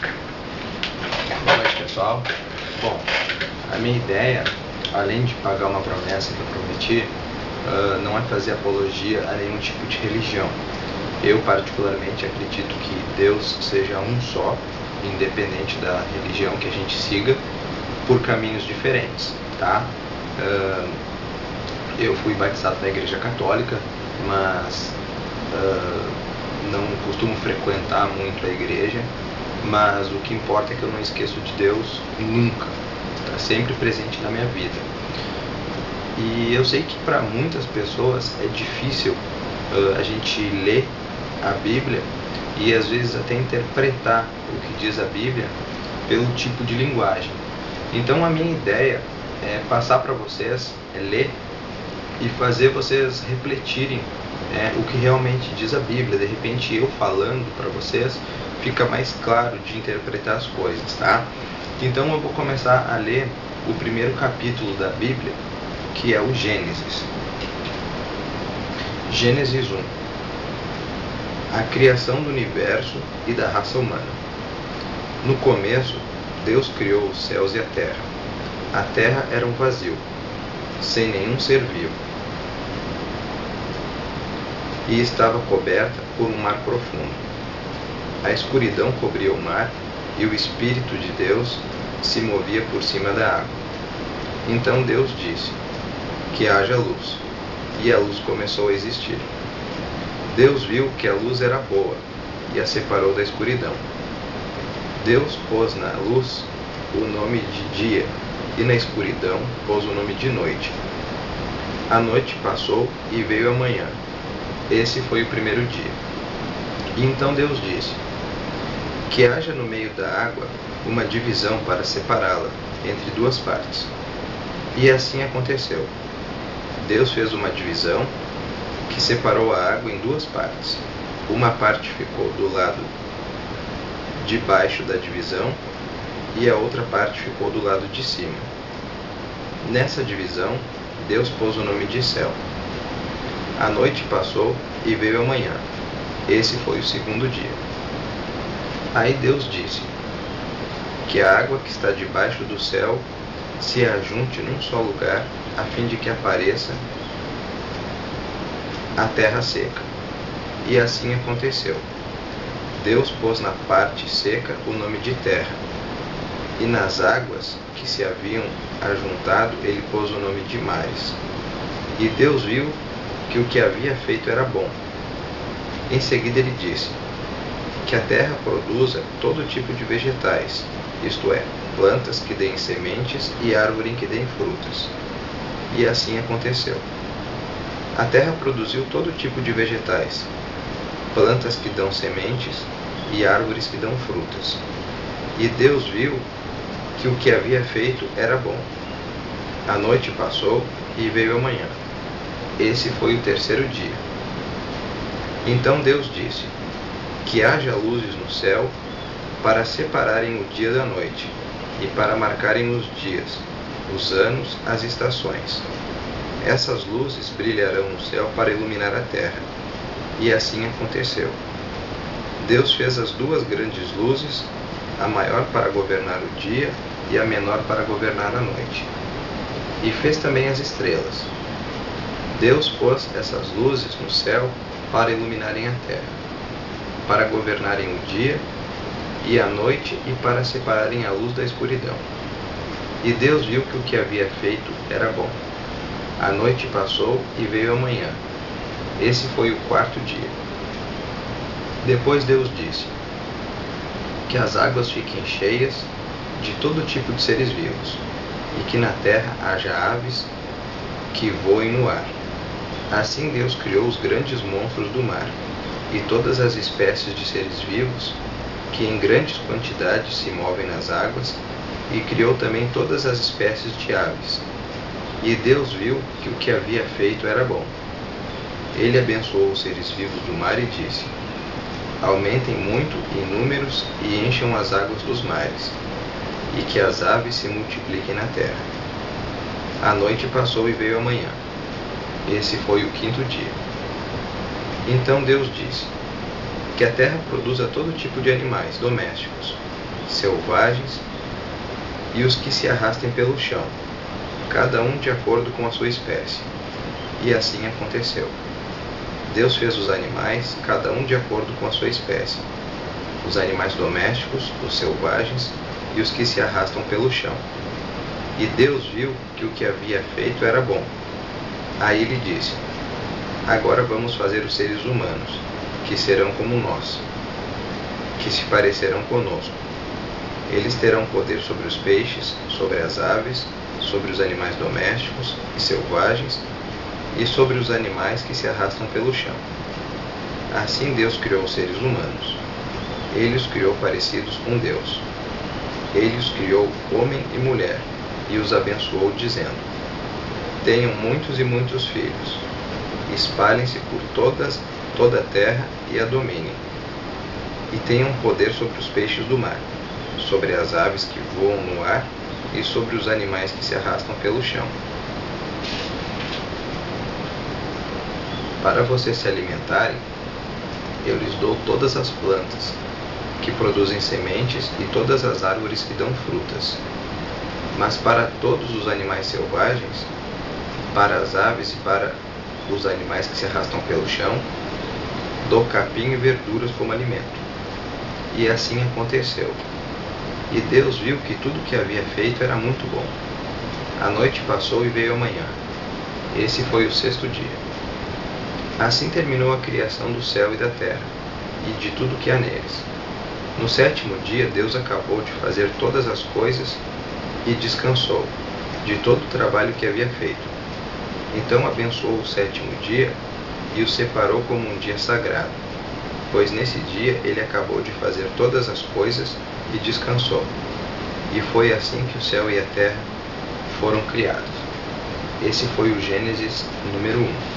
Boa noite, pessoal. Bom, a minha ideia, além de pagar uma promessa que eu prometi, não é fazer apologia a nenhum tipo de religião. Eu particularmente acredito que Deus seja um só, independente da religião que a gente siga, por caminhos diferentes, tá? Eu fui batizado na Igreja Católica, mas não costumo frequentar muito a igreja, mas o que importa é que eu não esqueço de Deus nunca, está sempre presente na minha vida. E eu sei que para muitas pessoas é difícil a gente ler a Bíblia e às vezes até interpretar o que diz a Bíblia pelo tipo de linguagem. Então a minha ideia é passar para vocês, ler e fazer vocês refletirem o que realmente diz a Bíblia. De repente eu falando para vocês fica mais claro de interpretar as coisas, tá? Então eu vou começar a ler o primeiro capítulo da Bíblia, que é o Gênesis. Gênesis 1. A criação do universo e da raça humana. No começo, Deus criou os céus e a terra. A terra era um vazio, sem nenhum ser vivo, e estava coberta por um mar profundo. A escuridão cobria o mar, e o Espírito de Deus se movia por cima da água. Então Deus disse: que haja luz, e a luz começou a existir. Deus viu que a luz era boa, e a separou da escuridão. Deus pôs na luz o nome de dia, e na escuridão pôs o nome de noite. A noite passou e veio a manhã. Esse foi o primeiro dia. E então Deus disse: que haja no meio da água uma divisão para separá-la entre duas partes. E assim aconteceu. Deus fez uma divisão que separou a água em duas partes. Uma parte ficou do lado de baixo da divisão e a outra parte ficou do lado de cima. Nessa divisão, Deus pôs o nome de céu. A noite passou e veio a manhã. Esse foi o segundo dia. Aí Deus disse: que a água que está debaixo do céu se ajunte num só lugar, a fim de que apareça a terra seca. E assim aconteceu. Deus pôs na parte seca o nome de terra, e nas águas que se haviam ajuntado ele pôs o nome de mares. E Deus viu que o que havia feito era bom. Em seguida ele disse: que a terra produza todo tipo de vegetais, isto é, plantas que deem sementes e árvores que deem frutas. E assim aconteceu. A terra produziu todo tipo de vegetais, plantas que dão sementes e árvores que dão frutas. E Deus viu que o que havia feito era bom. A noite passou e veio a manhã. Esse foi o terceiro dia. Então Deus disse: que haja luzes no céu para separarem o dia da noite e para marcarem os dias, os anos, as estações. Essas luzes brilharão no céu para iluminar a terra. E assim aconteceu. Deus fez as duas grandes luzes, a maior para governar o dia e a menor para governar a noite. E fez também as estrelas. Deus pôs essas luzes no céu para iluminarem a terra, para governarem o dia e a noite e para separarem a luz da escuridão. E Deus viu que o que havia feito era bom. A noite passou e veio a manhã. Esse foi o quarto dia. Depois Deus disse: que as águas fiquem cheias de todo tipo de seres vivos, e que na terra haja aves que voem no ar. Assim Deus criou os grandes monstros do mar, e todas as espécies de seres vivos que em grandes quantidades se movem nas águas, e criou também todas as espécies de aves. E Deus viu que o que havia feito era bom. Ele abençoou os seres vivos do mar e disse: aumentem muito em números e encham as águas dos mares, e que as aves se multipliquem na terra. A noite passou e veio a manhã. Esse foi o quinto dia. Então Deus disse: que a terra produza todo tipo de animais domésticos, selvagens e os que se arrastem pelo chão, cada um de acordo com a sua espécie. E assim aconteceu. Deus fez os animais, cada um de acordo com a sua espécie, os animais domésticos, os selvagens e os que se arrastam pelo chão. E Deus viu que o que havia feito era bom. Aí ele disse: agora vamos fazer os seres humanos, que serão como nós, que se parecerão conosco. Eles terão poder sobre os peixes, sobre as aves, sobre os animais domésticos e selvagens, e sobre os animais que se arrastam pelo chão. Assim Deus criou os seres humanos. Ele os criou parecidos com Deus. Ele os criou homem e mulher, e os abençoou, dizendo: tenham muitos e muitos filhos. Espalhem-se por toda a terra e a dominem. E tenham poder sobre os peixes do mar, sobre as aves que voam no ar e sobre os animais que se arrastam pelo chão. Para vocês se alimentarem, eu lhes dou todas as plantas que produzem sementes e todas as árvores que dão frutas. Mas para todos os animais selvagens, para as aves e para os animais que se arrastam pelo chão, dou capim e verduras como alimento. E assim aconteceu. E Deus viu que tudo o que havia feito era muito bom. A noite passou e veio a manhã. Esse foi o sexto dia. Assim terminou a criação do céu e da terra, e de tudo que há neles. No sétimo dia, Deus acabou de fazer todas as coisas e descansou de todo o trabalho que havia feito. Então abençoou o sétimo dia e o separou como um dia sagrado, pois nesse dia ele acabou de fazer todas as coisas e descansou. E foi assim que o céu e a terra foram criados. Esse foi o Gênesis número 1.